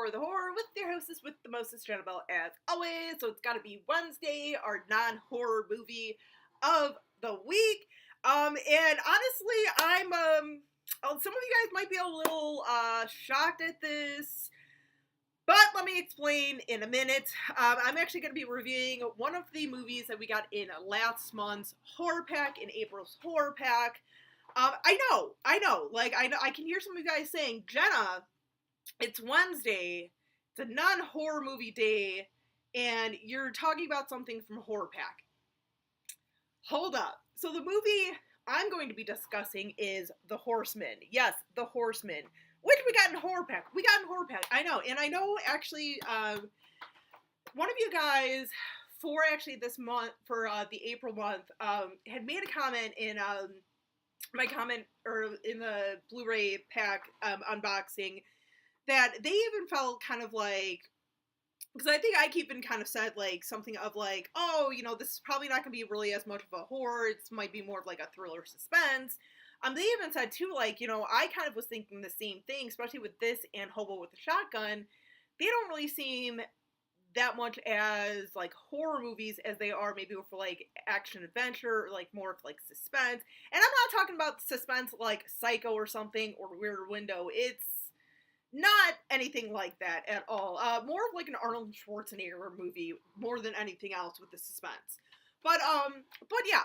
for the Horror with your hostess with the mostest, Janabelle, as always. So it's gotta be Wednesday, our non-horror movie of the week. And honestly, some of you guys might be a little, shocked at this, but let me explain in a minute. I'm actually going to be reviewing one of the movies that we got in last month's horror pack, in April's horror pack. I know, I can hear some of you guys saying, Jenna, it's Wednesday, it's a non-horror movie day, and you're talking about something from horror pack. Hold up. So the movie I'm going to be discussing is The Horseman. Yes, The Horseman, which we got in horror pack. I know, and I know actually, one of you guys for actually this month, for the April month, had made a comment in my comment, or in the Blu-ray pack unboxing, that they even felt kind of like, because I think I even kind of said like something of like, oh, this is probably not going to be really as much of a horror. It might be more of like a thriller suspense. They even said too, like, I kind of was thinking the same thing, especially with this and Hobo with a Shotgun. They don't really seem that much as like horror movies as they are maybe for like action adventure, or like more of like suspense. And I'm not talking about suspense like Psycho or something, or Rear Window. It's not anything like that at all. More of like an Arnold Schwarzenegger movie more than anything else with the suspense. But yeah,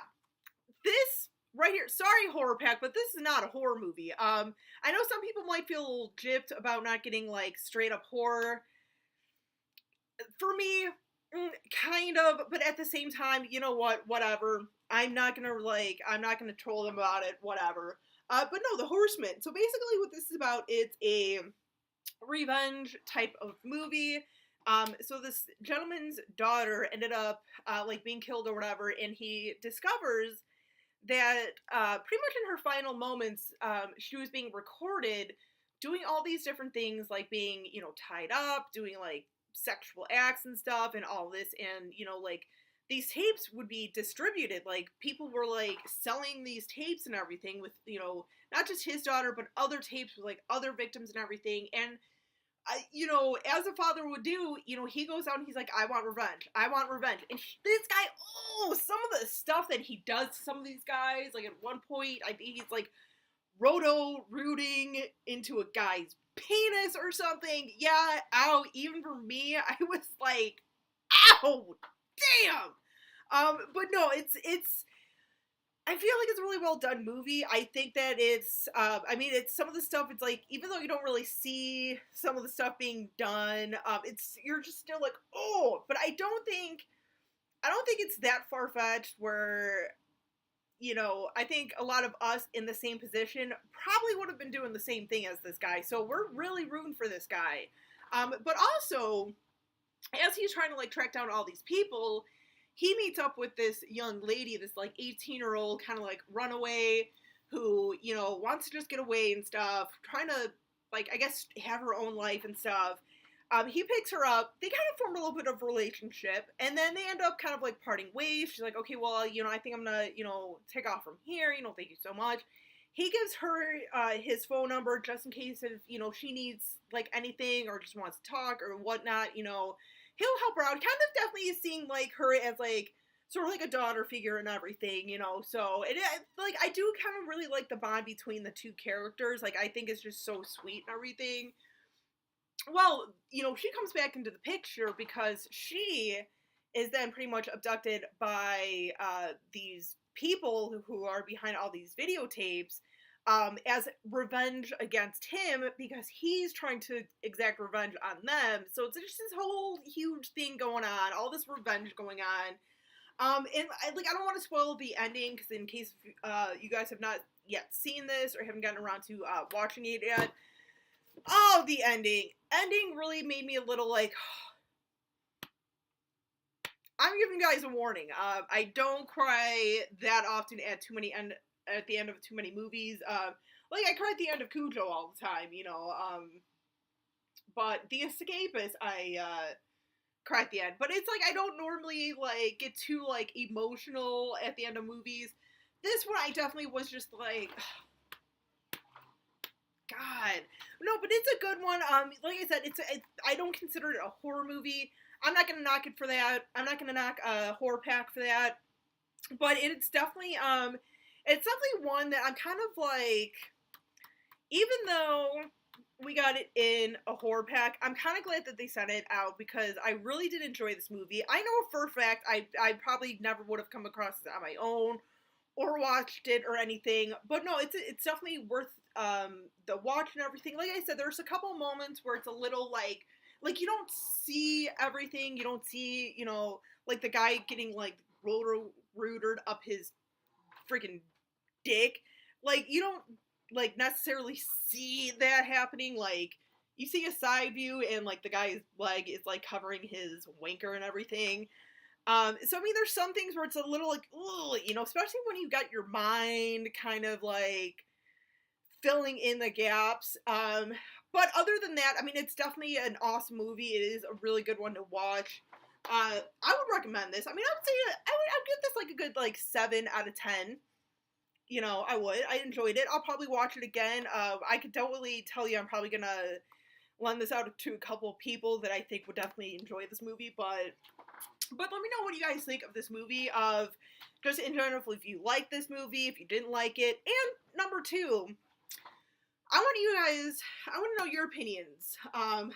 this right here, sorry horror pack, but this is not a horror movie. I know some people might feel a little gypped about not getting like straight up horror. For me, kind of, but at the same time, you know what, whatever. I'm not gonna troll them about it, whatever. But no, The Horseman. So basically what this is about, it's a revenge type of movie. So this gentleman's daughter ended up like being killed or whatever, and he discovers that pretty much in her final moments, she was being recorded doing all these different things, like being, tied up, doing like sexual acts and stuff and all this, and like these tapes would be distributed, like people were like selling these tapes and everything with, not just his daughter but other tapes with like other victims and everything. And as a father would do, he goes out and he's like, I want revenge. And this guy, some of the stuff that he does to some of these guys, like at one point, I think he's like roto-rooting into a guy's penis or something. Yeah, ow, even for me, I was like, ow, damn. But no, it's I feel like it's a really well done movie. I think that it's, it's some of the stuff, it's like, even though you don't really see some of the stuff being done, you're just still like, oh, but I don't think it's that far-fetched where, I think a lot of us in the same position probably would have been doing the same thing as this guy. So we're really rooting for this guy. But also, as he's trying to like track down all these people, he meets up with this young lady, this like 18-year-old kind of like runaway who, wants to just get away and stuff, trying to like, I guess, have her own life and stuff. He picks her up. They kind of form a little bit of a relationship, and then they end up kind of like parting ways. She's like, okay, well, I think I'm gonna, take off from here. Thank you so much. He gives her his phone number just in case if, she needs like anything or just wants to talk or whatnot, he'll help her out. Kind of definitely seeing like her as like sort of like a daughter figure and everything, so like I do kind of really like the bond between the two characters. Like I think it's just so sweet and everything. Well, she comes back into the picture because she is then pretty much abducted by these people who are behind all these videotapes, as revenge against him because he's trying to exact revenge on them. So it's just this whole huge thing going on, all this revenge going on. And I don't want to spoil the ending because in case you guys have not yet seen this or haven't gotten around to watching it yet. Oh, the ending really made me a little like, I'm giving you guys a warning. I don't cry that often at the end of too many movies. Like I cry at the end of Cujo all the time, but The Escapist, I cry at the end. But it's like I don't normally like get too like emotional at the end of movies. This one I definitely was just like, God, no, but it's a good one. Like I said, I don't consider it a horror movie. I'm not gonna knock it for that. I'm not gonna knock a horror pack for that. But it's definitely one that I'm kind of like, even though we got it in a horror pack, I'm kind of glad that they sent it out because I really did enjoy this movie. I know for a fact I probably never would have come across it on my own or watched it or anything, but no, it's definitely worth the watch and everything. Like I said, there's a couple moments where it's a little like you don't see everything. You don't see, like the guy getting like rooted up his freaking dick. Like you don't like necessarily see that happening. Like you see a side view and like the guy's leg is like covering his wanker and everything. So I mean, there's some things where it's a little like, ugh, especially when you got your mind kind of like filling in the gaps. But other than that, I mean, it's definitely an awesome movie. It is a really good one to watch. I would recommend this. I mean, I would say I'd give this like a good like 7 out of 10. I would. I enjoyed it. I'll probably watch it again. I could totally tell you I'm probably gonna lend this out to a couple of people that I think would definitely enjoy this movie. But let me know what you guys think of this movie. Of just in general, if you like this movie, if you didn't like it, and number two, I want to know your opinions on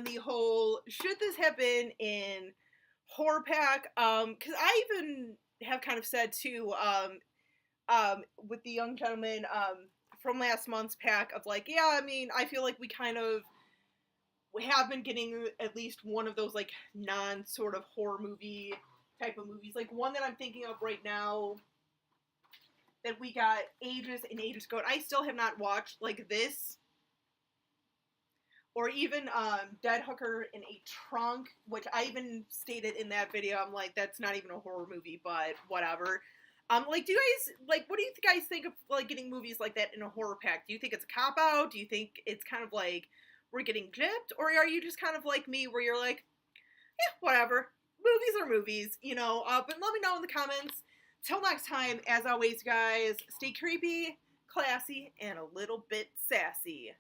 the whole. Should this have been in horror pack? Because I even have kind of said too. With the young gentleman from last month's pack of like, yeah, I mean, I feel like we have been getting at least one of those like non sort of horror movie type of movies. Like one that I'm thinking of right now that we got ages and ages ago, and I still have not watched like this. Or even Dead Hooker in a Trunk, which I even stated in that video. I'm like, that's not even a horror movie, but whatever. Like, do you guys, like, what do you guys think of, like, getting movies like that in a horror pack? Do you think it's a cop-out? Do you think it's kind of like we're getting gypped? Or are you just kind of like me where you're like, yeah, whatever. Movies are movies, But let me know in the comments. Till next time, as always, guys, stay creepy, classy, and a little bit sassy.